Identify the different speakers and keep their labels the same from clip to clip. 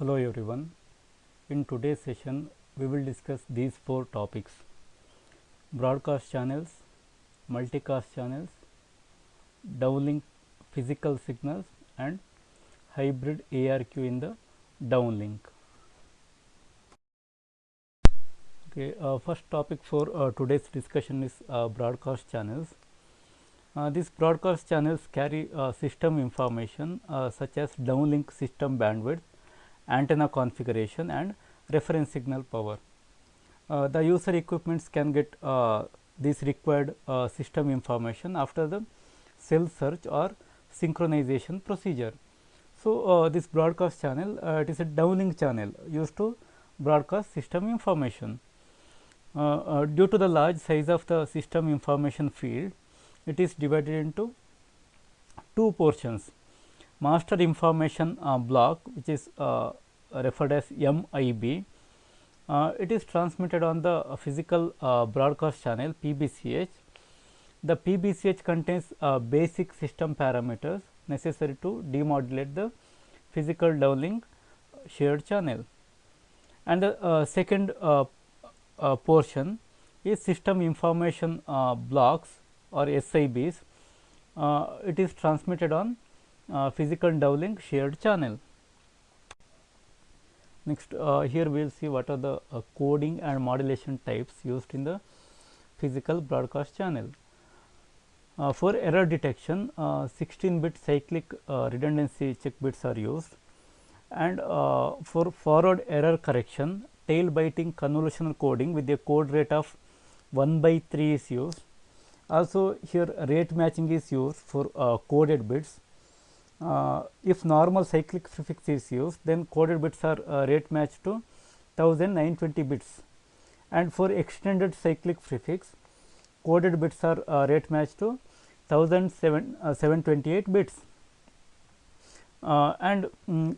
Speaker 1: Hello everyone. In today's session we will discuss these four topics: broadcast channels, multicast channels, downlink physical signals, and hybrid ARQ in the downlink. Okay, first topic for today's discussion is broadcast channels. These broadcast channels carry system information such as downlink system bandwidth, antenna configuration, and reference signal power. The user equipments can get this required system information after the cell search or synchronization procedure. So, this broadcast channel it is a downlink channel used to broadcast system information. Due to the large size of the system information field, it is divided into two portions: master information block, which is referred as MIB. It is transmitted on the physical broadcast channel PBCH. The PBCH contains basic system parameters necessary to demodulate the physical downlink shared channel. And the second portion is system information blocks or SIBs. It is transmitted on physical downlink shared channel. Next, here we will see what are the coding and modulation types used in the physical broadcast channel. For error detection, 16-bit cyclic redundancy check bits are used, and for forward error correction, tail biting convolutional coding with a code rate of 1/3 is used. Also, here rate matching is used for coded bits. If normal cyclic prefix is used, then coded bits are rate matched to 1920 bits, and for extended cyclic prefix, coded bits are rate matched to 1728 bits. And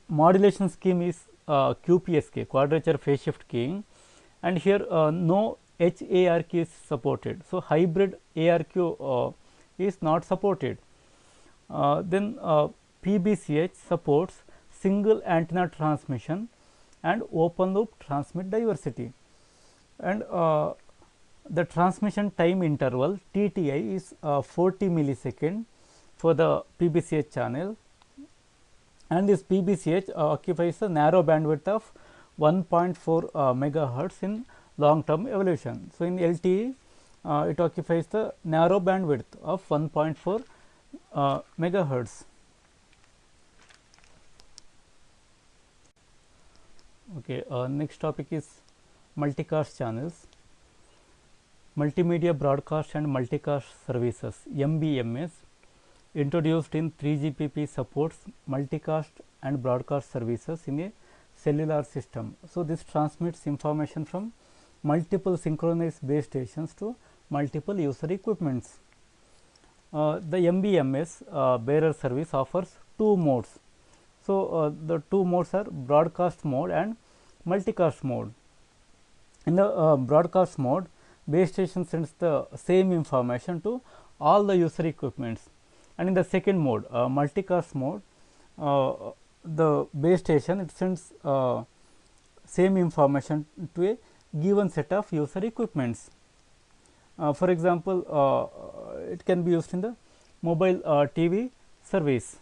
Speaker 1: modulation scheme is QPSK, quadrature phase shift keying, and here no HARQ is supported. So, hybrid ARQ is not supported. Then PBCH supports single antenna transmission and open loop transmit diversity, and the transmission time interval TTI is 40 millisecond for the PBCH channel, and this PBCH occupies a narrow bandwidth of 1.4 megahertz in long term evolution. So, in LTE it occupies the narrow bandwidth of 1.4 megahertz. Okay, next topic is multicast channels. Multimedia broadcast and multicast services MBMS, introduced in 3GPP, supports multicast and broadcast services in a cellular system. So, this transmits information from multiple synchronized base stations to multiple user equipments. The MBMS bearer service offers two modes. So, the two modes are broadcast mode and multicast mode. In the broadcast mode, base station sends the same information to all the user equipments, and in the second mode, multicast mode, the base station it sends same information to a given set of user equipments. For example, it can be used in the mobile TV service.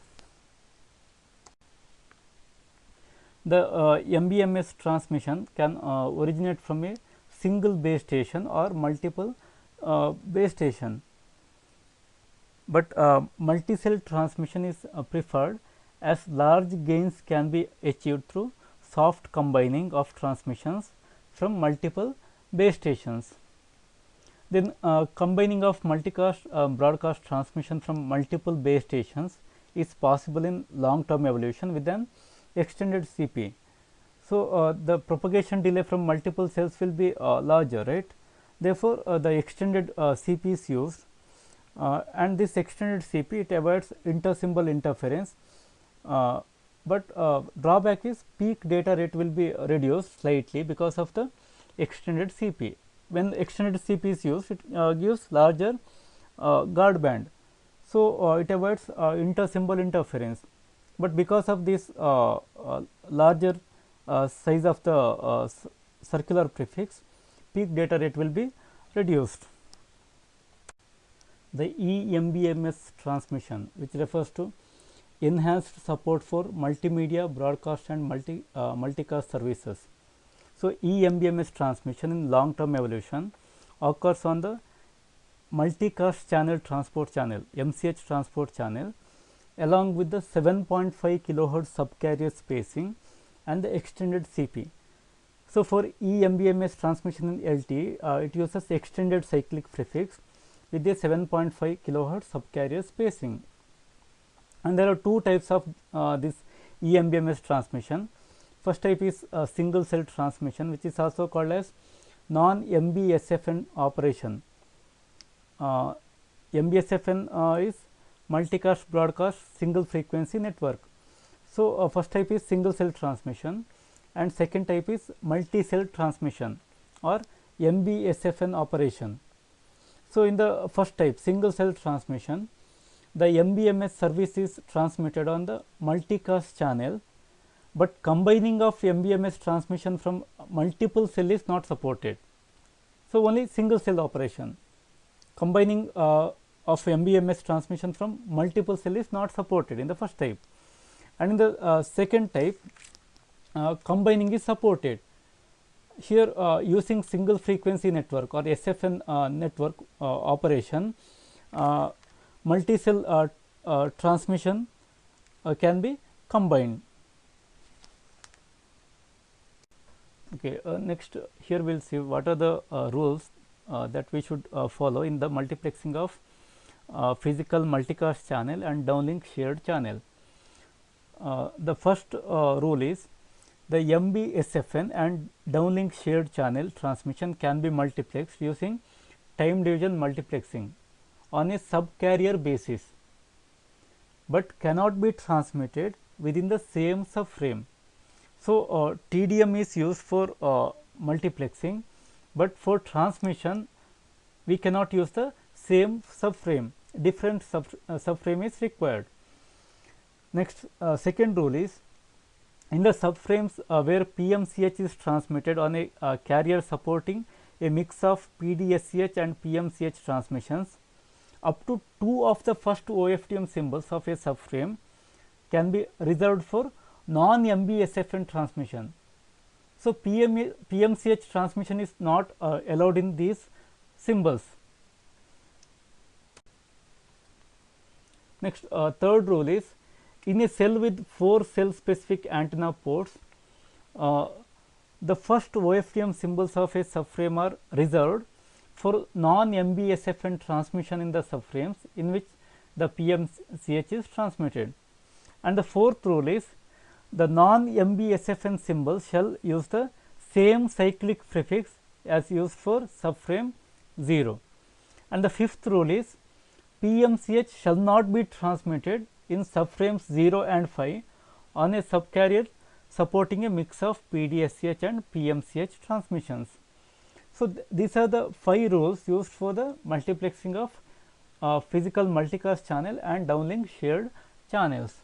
Speaker 1: The MBMS transmission can originate from a single base station or multiple base station, but multi-cell transmission is preferred, as large gains can be achieved through soft combining of transmissions from multiple base stations. Then combining of multicast broadcast transmission from multiple base stations is possible in long term evolution with an extended CP. So, the propagation delay from multiple cells will be larger, right. Therefore, the extended CP is used, and this extended CP it avoids intersymbol interference, but drawback is peak data rate will be reduced slightly because of the extended CP. When extended CP is used, it gives larger guard band. So, it avoids intersymbol interference, but because of this larger size of the circular prefix, peak data rate will be reduced. The eMBMS transmission, which refers to enhanced support for multimedia broadcast and multicast services. So, eMBMS transmission in long term evolution occurs on the multicast channel transport channel, MCH transport channel, along with the 7.5 kilohertz subcarrier spacing and the extended CP. So, for eMBMS transmission in LT, it uses extended cyclic prefix with a 7.5 kilohertz subcarrier spacing. And there are two types of this eMBMS transmission. First type is single cell transmission, which is also called as non-MBSFN operation. MBSFN is multicast broadcast single frequency network. So, first type is single cell transmission and second type is multi cell transmission or MBSFN operation. So, in the first type single cell transmission, the MBMS service is transmitted on the multicast channel, but combining of MBMS transmission from multiple cell is not supported. So, only single cell operation. Combining of MBMS transmission from multiple cell is not supported in the first type, and in the second type combining is supported. Here using single frequency network or SFN network operation, multi-cell transmission can be combined. Okay, next here we will see what are the rules that we should follow in the multiplexing of physical multicast channel and downlink shared channel. The first rule is the MBSFN and downlink shared channel transmission can be multiplexed using time division multiplexing on a subcarrier basis, but cannot be transmitted within the same subframe. So, TDM is used for multiplexing, but for transmission we cannot use the same subframe, different subframe is required. Next, second rule is in the subframes where PMCH is transmitted on a carrier supporting a mix of PDSCH and PMCH transmissions, up to 2 of the first OFDM symbols of a subframe can be reserved for non-MBSFN transmission. So, PMCH transmission is not allowed in these symbols. Next, third rule is in a cell with 4 cell specific antenna ports, the first OFDM symbols of a subframe are reserved for non-MBSFN transmission in the subframes in which the PMCH is transmitted. And the fourth rule is the non-MBSFN symbols shall use the same cyclic prefix as used for subframe 0. And the fifth rule is PMCH shall not be transmitted in subframes 0 and 5 on a subcarrier supporting a mix of PDSCH and PMCH transmissions. So, these are the 5 rules used for the multiplexing of physical multicast channel and downlink shared channels.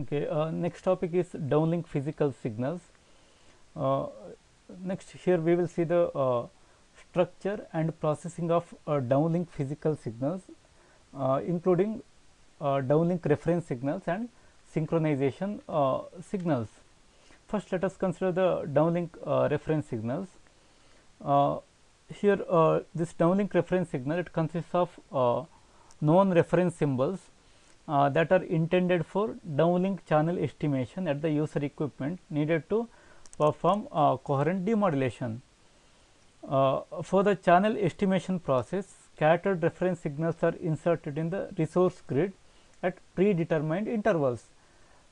Speaker 1: Okay, next topic is downlink physical signals. Next, here we will see the structure and processing of downlink physical signals, including downlink reference signals and synchronization signals. First, let us consider the downlink reference signals. Here this downlink reference signal, it consists of known reference symbols that are intended for downlink channel estimation at the user equipment needed to perform coherent demodulation. For the channel estimation process, scattered reference signals are inserted in the resource grid at predetermined intervals.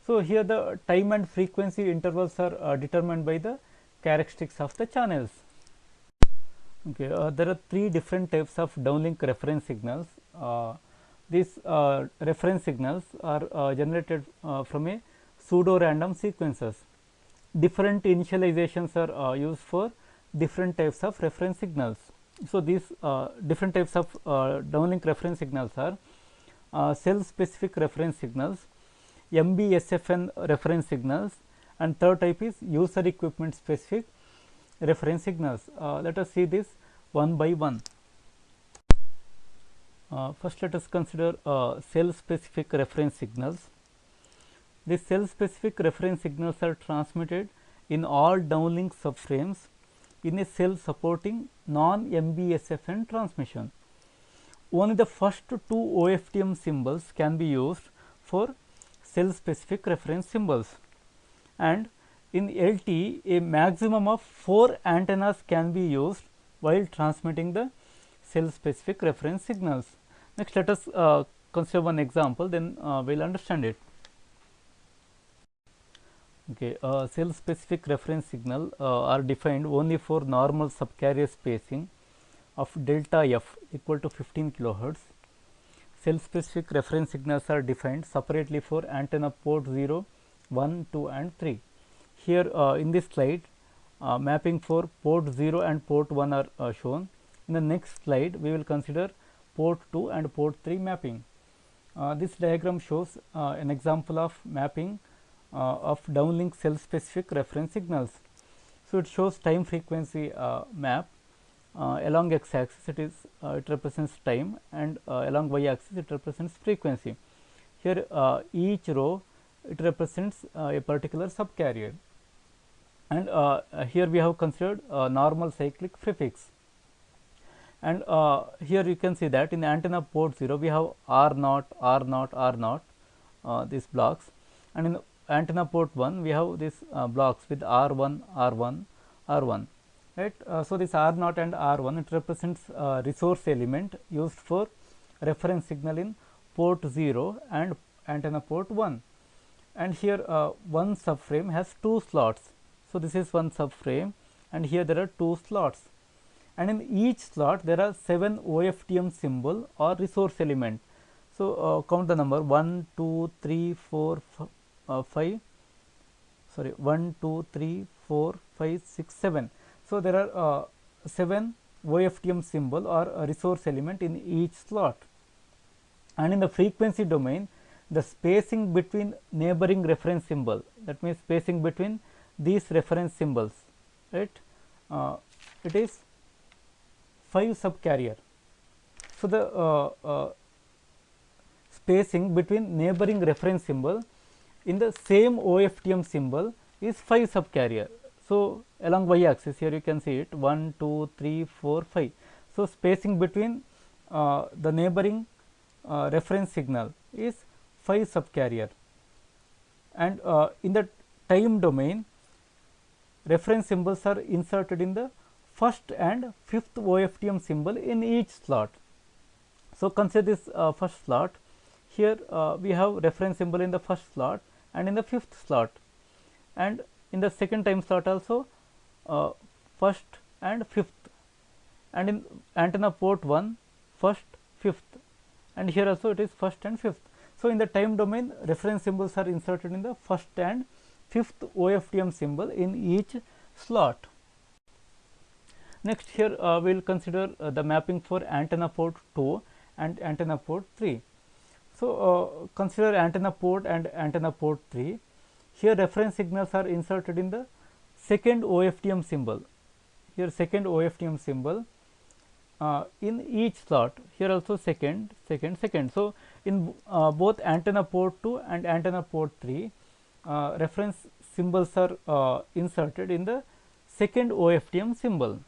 Speaker 1: So, here the time and frequency intervals are determined by the characteristics of the channels. Okay, there are 3 different types of downlink reference signals. These reference signals are generated from a pseudo random sequences. Different initializations are used for different types of reference signals. So, these different types of downlink reference signals are cell specific reference signals, MBSFN reference signals and third type is user equipment specific reference signals. Let us see this one by one. First, let us consider cell specific reference signals. These cell specific reference signals are transmitted in all downlink subframes in a cell supporting non-MBSFN transmission. Only the first two OFDM symbols can be used for cell specific reference symbols, and in LTE a maximum of 4 antennas can be used while transmitting the cell specific reference signals. Next, let us consider one example, then we will understand it. Okay, cell specific reference signal are defined only for normal subcarrier spacing of delta f equal to 15 kilohertz. Cell specific reference signals are defined separately for antenna port 0, 1, 2 and 3. Here in this slide mapping for port 0 and port 1 are shown. In the next slide we will consider port 2 and port 3 mapping. This diagram shows an example of mapping of downlink cell specific reference signals. So, it shows time frequency map. Along x axis it represents time, and along y axis it represents frequency. Here each row it represents a particular subcarrier, and here we have considered normal cyclic prefix. And here you can see that in antenna port 0 we have R0, R0, R0 these blocks, and in antenna port 1 we have these blocks with R1, R1, R1, right. So, this R0 and R1 it represents resource element used for reference signal in port 0 and antenna port 1, and here one subframe has 2 slots. So, this is one subframe, and here there are 2 slots, and in each slot there are 7 OFDM symbol or resource element. So, count the number 1, 2, 3, 4, 5, sorry 1, 2, 3, 4, 5, 6, 7. So, there are 7 OFDM symbol or a resource element in each slot, and in the frequency domain the spacing between neighboring reference symbol, that means spacing between these reference symbols, right, it is 5 subcarrier. So, the spacing between neighboring reference symbol in the same OFDM symbol is 5 subcarrier. So, along y axis here you can see it 1, 2, 3, 4, 5. So, spacing between the neighboring reference signal is 5 subcarrier, and in the time domain reference symbols are inserted in the first and fifth OFDM symbol in each slot. So, consider this first slot. Here we have reference symbol in the first slot and in the fifth slot, and in the second time slot also first and fifth, and in antenna port 1 first, fifth, and here also it is first and fifth. So, in the time domain reference symbols are inserted in the first and fifth OFDM symbol in each slot. Next, here we will consider the mapping for antenna port 2 and antenna port 3. So, consider antenna port and antenna port 3. Here reference signals are inserted in the second OFDM symbol. Here second OFDM symbol in each slot. Here also second, second, second. So, in both antenna port 2 and antenna port 3, reference symbols are inserted in the second OFDM symbol.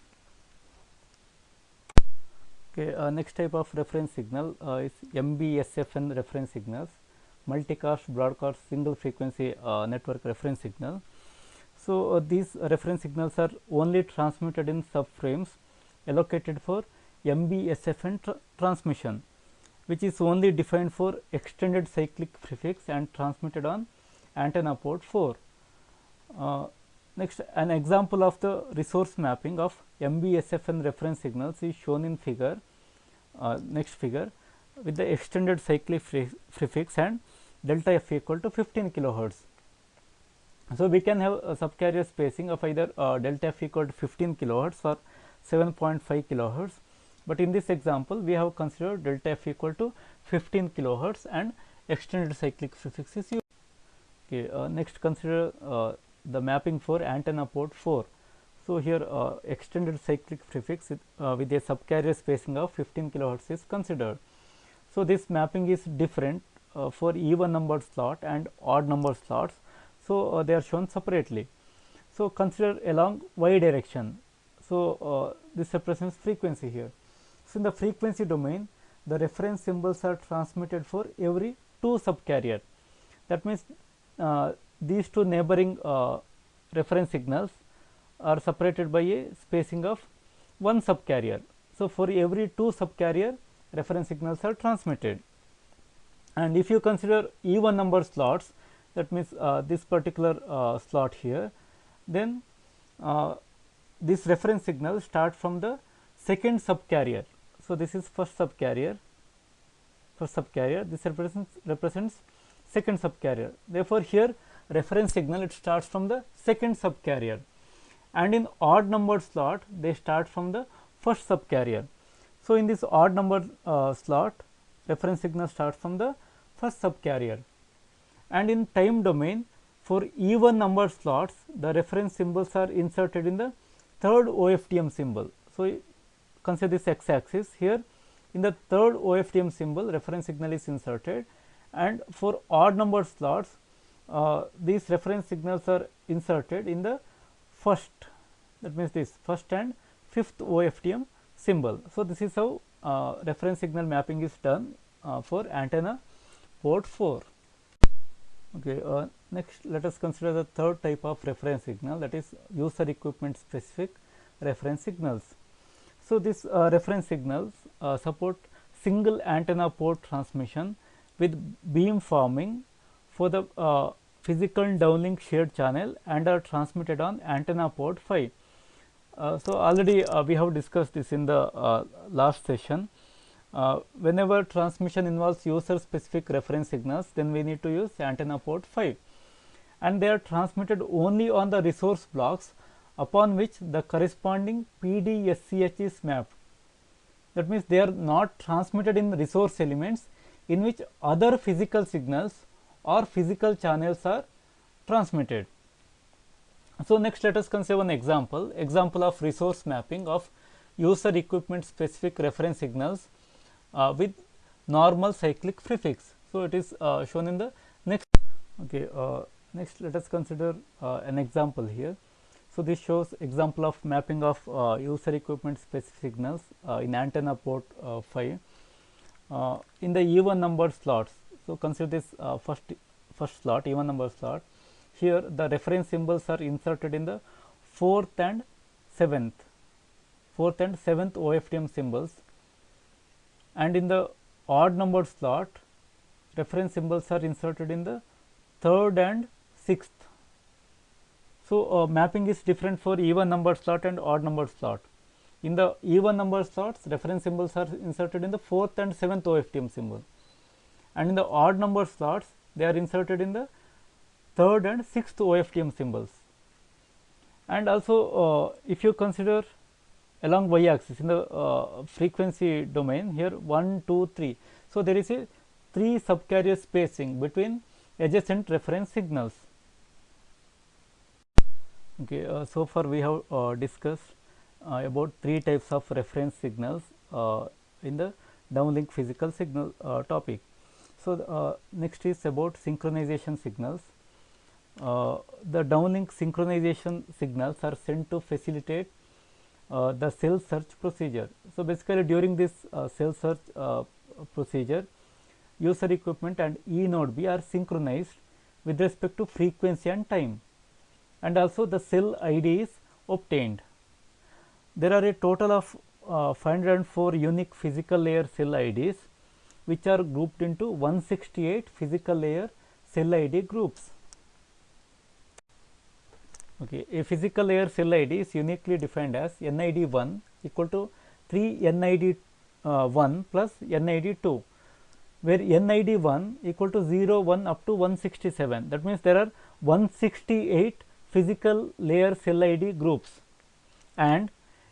Speaker 1: Okay, next type of reference signal is MBSFN reference signals, multicast broadcast single frequency network reference signal. So, these reference signals are only transmitted in subframes allocated for MBSFN transmission, which is only defined for extended cyclic prefix and transmitted on antenna port 4. Next, an example of the resource mapping of MBSFN reference signals is shown in figure, next figure, with the extended cyclic prefix and delta f equal to 15 kilohertz. So, we can have a subcarrier spacing of either delta f equal to 15 kilohertz or 7.5 kilohertz, but in this example we have considered delta f equal to 15 kilohertz and extended cyclic prefix is used. Okay, next consider the mapping for antenna port 4. So, here extended cyclic prefix with a subcarrier spacing of 15 kilohertz is considered. So, this mapping is different for even numbered slot and odd numbered slots. So, they are shown separately. So, consider along y direction. So, this represents frequency here. So, in the frequency domain, the reference symbols are transmitted for every 2 subcarrier. That means, these 2 neighboring reference signals are separated by a spacing of 1 subcarrier. So, for every 2 subcarrier, reference signals are transmitted. And if you consider even number slots, that means this particular slot here, then this reference signal start from the second subcarrier. So, this is first subcarrier, this represents second subcarrier. Therefore, here reference signal it starts from the second subcarrier, and in odd numbered slot they start from the first subcarrier. So, in this odd numbered slot, reference signal starts from the first subcarrier, and in time domain, for even numbered slots, the reference symbols are inserted in the third OFDM symbol. So, consider this x axis here. In the third OFDM symbol, reference signal is inserted, and for odd numbered slots, these reference signals are inserted in the first, that means this first and fifth OFDM symbol. So, this is how reference signal mapping is done for antenna port 4. Okay, next let us consider the third type of reference signal, that is user equipment specific reference signals. So, these reference signals support single antenna port transmission with beam forming for the physical downlink shared channel and are transmitted on antenna port 5. So, already we have discussed this in the last session. Whenever transmission involves user specific reference signals, then we need to use antenna port 5, and they are transmitted only on the resource blocks upon which the corresponding PDSCH is mapped. That means, they are not transmitted in resource elements in which other physical signals or physical channels are transmitted. So, next let us consider one example of resource mapping of user equipment specific reference signals with normal cyclic prefix. So, it is shown in the next. Okay, next let us consider an example here. So, this shows example of mapping of user equipment specific signals in antenna port 5 in the even numbered slots. So, consider this first slot, even number slot. Here the reference symbols are inserted in the fourth and seventh OFDM symbols, and in the odd numbered slot, reference symbols are inserted in the third and sixth. So, mapping is different for even numbered slot and odd numbered slot. In the even numbered slots, reference symbols are inserted in the fourth and seventh OFDM symbol, and in the odd numbered slots, they are inserted in the third and sixth OFDM symbols. And also, if you consider along y axis in the frequency domain, here 1, 2, 3. So, there is a 3 subcarrier spacing between adjacent reference signals. Okay, so far we have discussed about 3 types of reference signals in the downlink physical signal topic. So, next is about synchronization signals. The downlink synchronization signals are sent to facilitate the cell search procedure. So, basically during this cell search procedure, user equipment and E node B are synchronized with respect to frequency and time, and also the cell ID is obtained. There are a total of 504 unique physical layer cell IDs, which are grouped into 168 physical layer cell ID groups. Okay, a physical layer cell ID is uniquely defined as NID1 equal to 3 NID1 plus NID2, where NID1 equal to 0, 1 up to 167. That means, there are 168 physical layer cell ID groups, and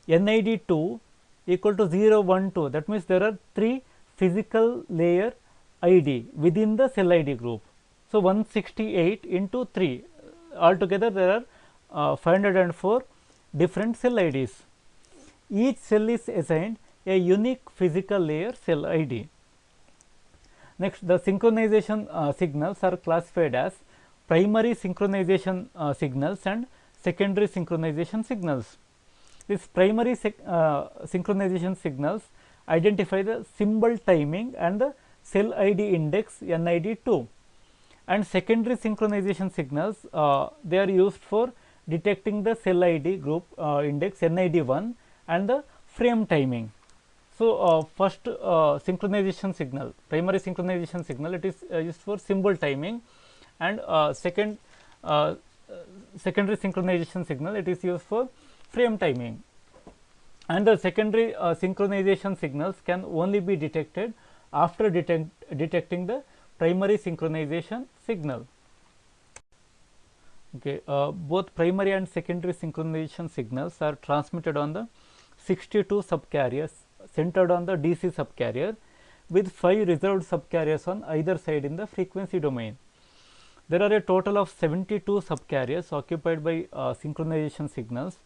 Speaker 1: NID2 equal to 0, 1, 2. That means, there are 3 physical layer ID within the cell ID group. So, 168 into 3, altogether there are 504 different cell IDs. Each cell is assigned a unique physical layer cell ID. Next, the synchronization signals are classified as primary synchronization signals and secondary synchronization signals. These primary synchronization signals identify the symbol timing and the cell ID index NID2, and secondary synchronization signals they are used for detecting the cell ID group index NID1 and the frame timing. So, first synchronization signal, primary synchronization signal, it is used for symbol timing, and secondary synchronization signal, it is used for frame timing, and the secondary synchronization signals can only be detected after detecting the primary synchronization signal. Okay, both primary and secondary synchronization signals are transmitted on the 62 subcarriers centered on the DC subcarrier, with 5 reserved subcarriers on either side in the frequency domain. There are a total of 72 subcarriers occupied by synchronization signals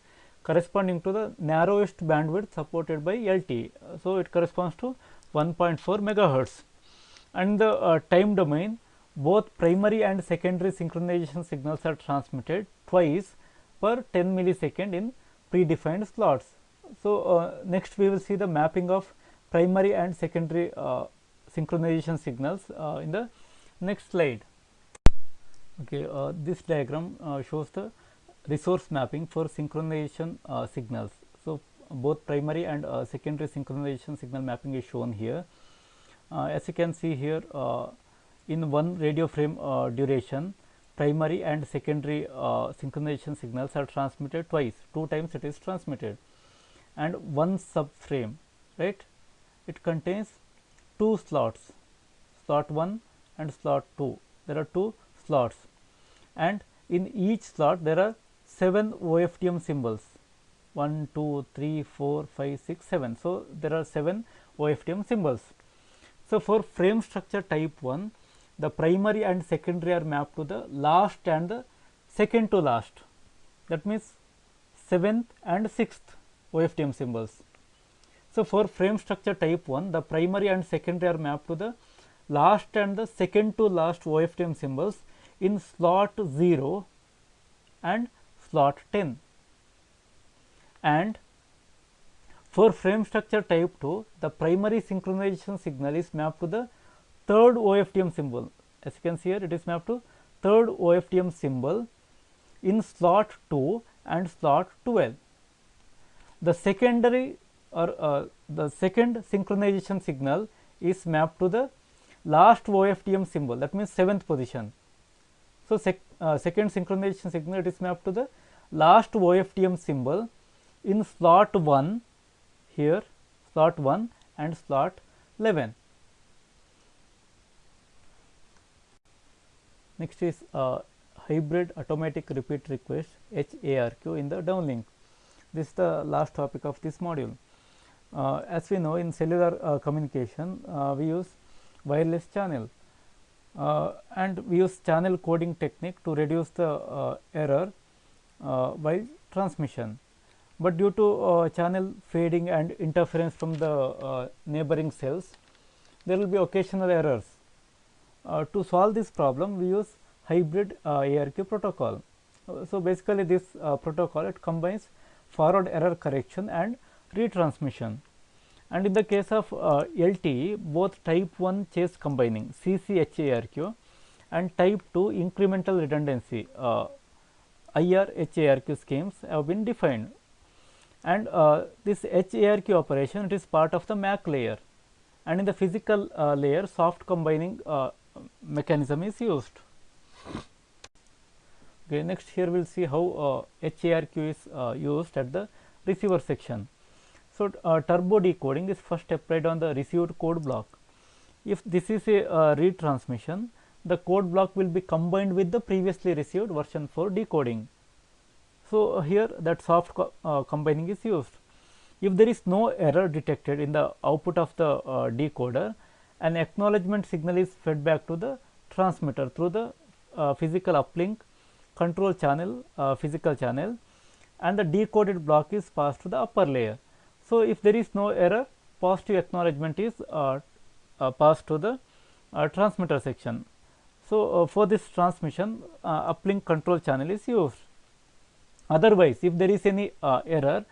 Speaker 1: corresponding to the narrowest bandwidth supported by LTE. So, it corresponds to 1.4 megahertz, and the time domain, both primary and secondary synchronization signals are transmitted twice per 10 millisecond in predefined slots. So, next we will see the mapping of primary and secondary synchronization signals in the next slide. Okay, this diagram shows the resource mapping for synchronization signals. So, both primary and secondary synchronization signal mapping is shown here. As you can see here, in one radio frame duration, primary and secondary synchronization signals are transmitted twice, 2 times it is transmitted, and one subframe, right? It contains 2 slots, slot 1 and slot 2. There are 2 slots, and in each slot there are 7 OFDM symbols, 1, 2, 3, 4, 5, 6, 7. So, there are 7 OFDM symbols. So, for frame structure type 1, the primary and secondary are mapped to the last and the second to last, that means 7th and 6th OFDM symbols. So, for frame structure type 1, the primary and secondary are mapped to the last and the second to last OFDM symbols in slot 0 and slot 10, and for frame structure type 2, the primary synchronization signal is mapped to the third OFDM symbol. As you can see here, it is mapped to third OFDM symbol in slot 2 and slot 12. The secondary or the second synchronization signal is mapped to the last OFDM symbol, that means 7th position. So, second synchronization signal, it is mapped to the last OFDM symbol in slot 1 here, slot 1 and slot 11. Next is hybrid automatic repeat request HARQ in the downlink. This is the last topic of this module. As we know, in cellular communication, we use wireless channel, and we use channel coding technique to reduce the error while transmission. But due to channel fading and interference from the neighboring cells, there will be occasional errors. To solve this problem, we use hybrid ARQ protocol. So, basically this protocol, it combines forward error correction and retransmission, and in the case of LTE, both type 1 chase combining CCHARQ and type 2 incremental redundancy IR-HARQ schemes have been defined, and this HARQ operation, it is part of the MAC layer, and in the physical layer soft combining mechanism is used. Okay, next here we will see how HARQ is used at the receiver section. So, turbo decoding is first applied on the received code block. If this is a retransmission, the code block will be combined with the previously received version for decoding. So, here that soft combining is used. If there is no error detected in the output of the decoder, an acknowledgement signal is fed back to the transmitter through the physical uplink control channel, physical channel, and the decoded block is passed to the upper layer. So, if there is no error, positive acknowledgement is passed to the transmitter section. So, for this transmission, uplink control channel is used. Otherwise, if there is any error,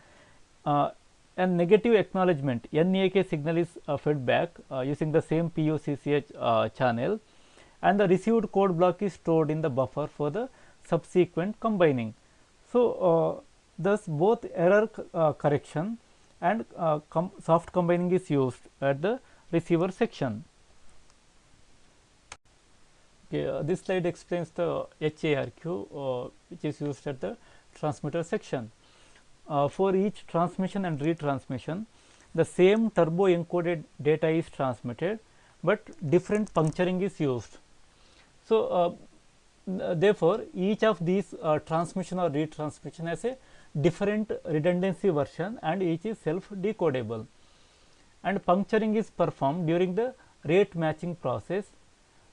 Speaker 1: a negative acknowledgement NAK signal is fed back using the same PUCCH channel, and the received code block is stored in the buffer for the subsequent combining. So, thus both error correction and soft combining is used at the receiver section. Okay, this slide explains the HARQ which is used at the transmitter section. For each transmission and retransmission, the same turbo encoded data is transmitted, but different puncturing is used. So, therefore, each of these transmission or retransmission has a different redundancy version and each is self decodable, and puncturing is performed during the rate matching process.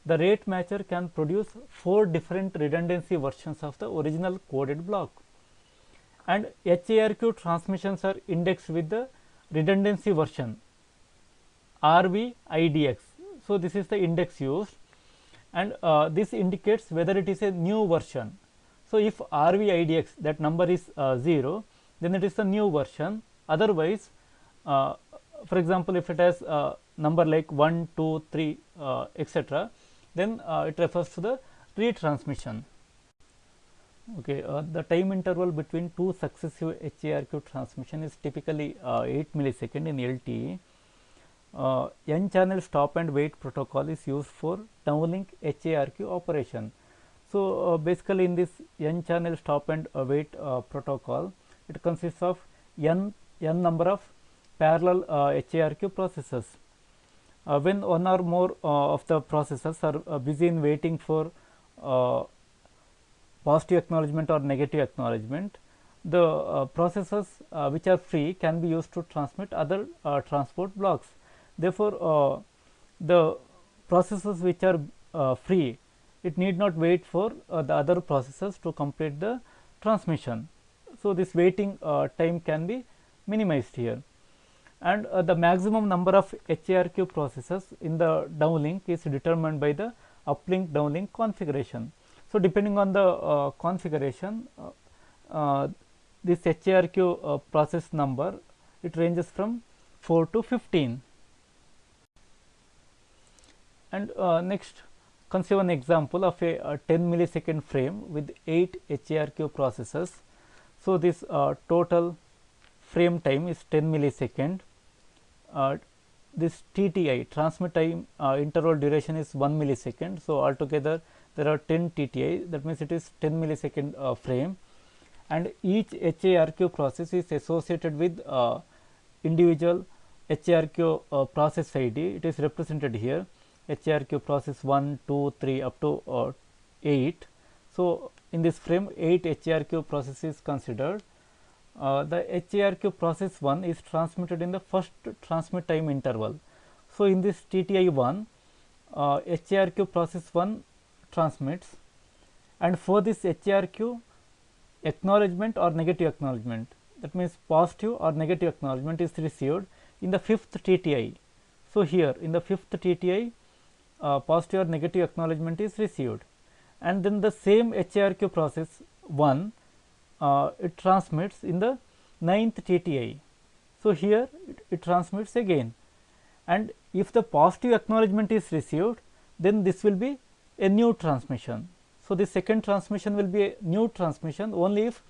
Speaker 1: The rate matcher can produce 4 different redundancy versions of the original coded block, and HARQ transmissions are indexed with the redundancy version RVIDX. So, this is the index used, and this indicates whether it is a new version. So, if RVIDX, that number is 0, then it is a new version. Otherwise, for example, if it has a number like 1, 2, 3, etc., then it refers to the retransmission. Okay, the time interval between two successive HARQ transmission is typically 8 millisecond in LTE. N channel stop and wait protocol is used for downlink HARQ operation. So, basically in this N channel stop and wait protocol, it consists of n number of parallel HARQ processors. When one or more of the processors are busy in waiting for positive acknowledgement or negative acknowledgement, the processors which are free can be used to transmit other transport blocks. Therefore, the processors which are free, it need not wait for the other processors to complete the transmission. So, this waiting time can be minimized here, and the maximum number of HARQ processors in the downlink is determined by the uplink downlink configuration. So, depending on the configuration, this HARQ process number, it ranges from 4 to 15. And next, consider an example of a 10 millisecond frame with 8 HARQ processors. So, this total frame time is 10 millisecond. This TTI, transmit time interval duration, is 1 millisecond. So, altogether there are 10 TTI, that means it is 10 millisecond frame, and each HARQ process is associated with individual HARQ process ID. It is represented here, HARQ process 1, 2, 3 up to 8. So, in this frame 8 HARQ process is considered. The HARQ process 1 is transmitted in the first transmit time interval. So, in this TTI 1, HARQ process 1 transmits, and for this HARQ, acknowledgement or negative acknowledgement, that means positive or negative acknowledgement, is received in the 5th TTI. So, here in the 5th TTI, positive or negative acknowledgement is received, and then the same HARQ process 1 it transmits in the 9th TTI. So, here it transmits again, and if the positive acknowledgement is received, then this will be a new transmission. So, the second transmission will be a new transmission only if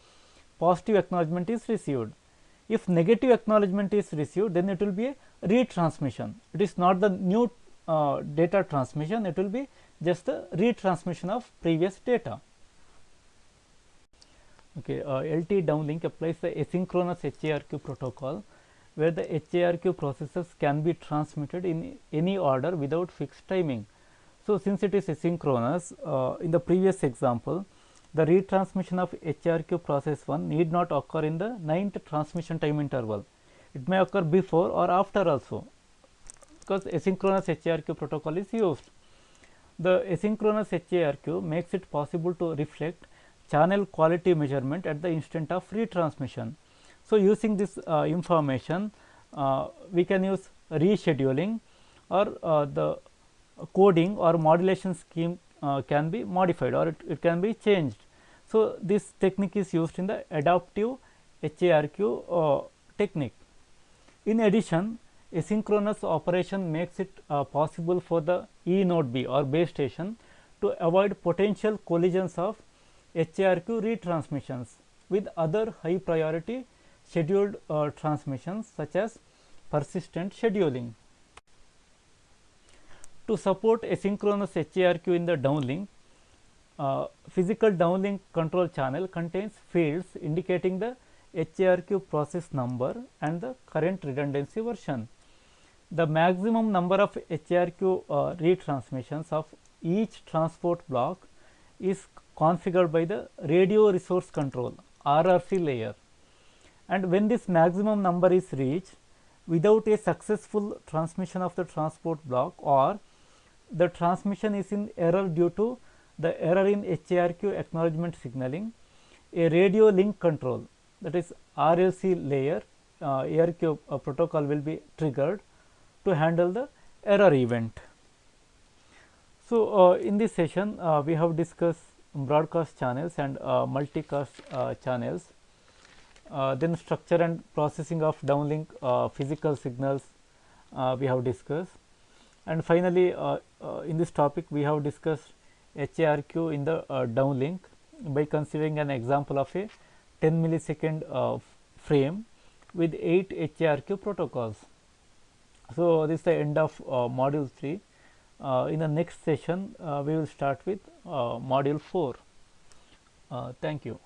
Speaker 1: positive acknowledgement is received. If negative acknowledgement is received, then it will be a retransmission. It is not the new data transmission, it will be just the retransmission of previous data. Okay, LTE downlink applies the asynchronous HARQ protocol, where the HARQ processes can be transmitted in any order without fixed timing. So, since it is asynchronous, in the previous example, the retransmission of HARQ process 1 need not occur in the 9th transmission time interval. It may occur before or after also, because asynchronous HARQ protocol is used. The asynchronous HARQ makes it possible to reflect channel quality measurement at the instant of retransmission. So, using this information, we can use rescheduling, or the coding or modulation scheme can be modified, or it can be changed. So, this technique is used in the adaptive HARQ technique. In addition, asynchronous operation makes it possible for the E node B or base station to avoid potential collisions of HARQ retransmissions with other high priority scheduled transmissions, such as persistent scheduling. To support asynchronous HARQ in the downlink, physical downlink control channel contains fields indicating the HARQ process number and the current redundancy version. The maximum number of HARQ retransmissions of each transport block is configured by the radio resource control RRC layer, and when this maximum number is reached without a successful transmission of the transport block, or the transmission is in error due to the error in HARQ acknowledgement signaling, a radio link control, that is RLC layer ARQ protocol will be triggered to handle the error event. So, in this session we have discussed broadcast channels and multicast channels, then structure and processing of downlink physical signals we have discussed, and finally in this topic we have discussed HARQ in the downlink by considering an example of a 10 millisecond frame with 8 HARQ protocols. So, this is the end of module 3. In the next session we will start with module 4. Thank you.